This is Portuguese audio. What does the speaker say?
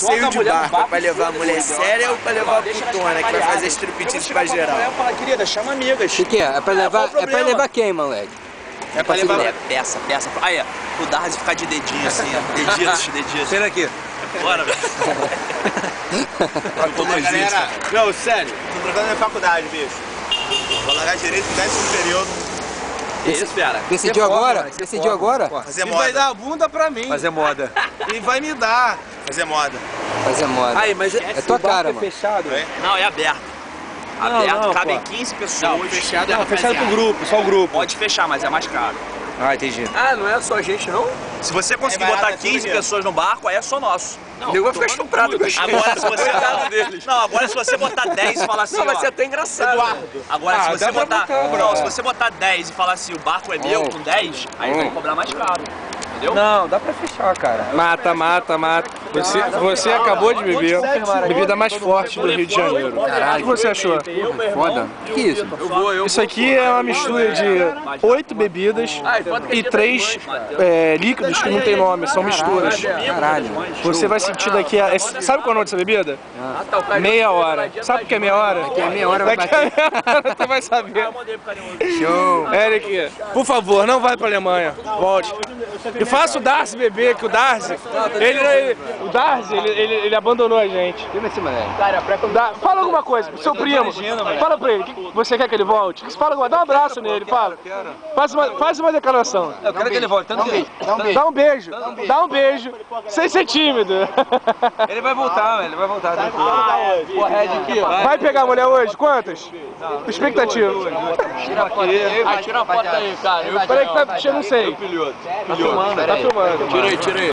passeio de barco pra levar a mulher séria ou pra levar a putona que vai fazer striptease pra geral? Fala, querida, chama amigas. O que é? É pra levar quem, moleque? É pra levar... Peça. Aí, o Darzi ficar de dedinho assim, ó. Dedinhos. Tira aqui. Bora, velho. Galera, não, sério. Tô trocando minha faculdade, bicho. Vou largar direito no 10º período. Isso, cara. Decidiu agora? Decidiu agora? Fazer E moda. vai dar a bunda pra mim. Fazer moda. E vai me dar. Fazer moda. Fazer moda. Aí, mas É tua cara, mano. fechado. Não, é aberto. Não, Aberto, não, cabem pô. 15 pessoas. Não, fechado pro grupo, só o grupo. Pode fechar, mas é mais caro. Ah, entendi. Ah, não é só a gente, não? Se você conseguir barato, botar é 15 tudo pessoas no barco, aí é só nosso. O nego vai ficar estuprado com a gente. Agora se você Coitado deles. Não, agora se você botar 10 e falar assim, Não, vai ó, ser até engraçado. agora Ah, se você dá pra botar, botar, bro. não, se você botar 10 e falar assim, o barco é meu com 10, aí vai cobrar mais caro. Entendeu? Não, dá pra fechar, cara. Mata. Você acabou de beber a bebida mais forte do Rio de Janeiro. O que você achou? Foda. Que isso? Isso aqui é uma mistura de 8 bebidas e 3 líquidos que não tem nome, são misturas. Caralho. Você vai sentir daqui a... Sabe qual é o nome dessa bebida? Meia hora. Sabe o que é meia hora? Daqui a meia hora vai Daqui a bater. meia hora tu vai saber. Show. Eric, por favor, não vai pra Alemanha. Volte. E faça o Darzi beber, que o Darzi, ele abandonou a gente. Filma esse moleque. Fala alguma coisa pro seu primo. Fala pra ele. Você quer que ele volte? Fala, dá um abraço nele, fala. Faz uma declaração. Eu quero que ele volte. Dá um beijo. Dá um beijo. Sem ser tímido. Ele vai voltar, ele vai voltar. Vai pegar a mulher hoje? Quantas? Expectativa. Tira a foto aí. Tira a foto aí, cara. Peraí que tá, eu não sei. Tá filmando. Tira aí.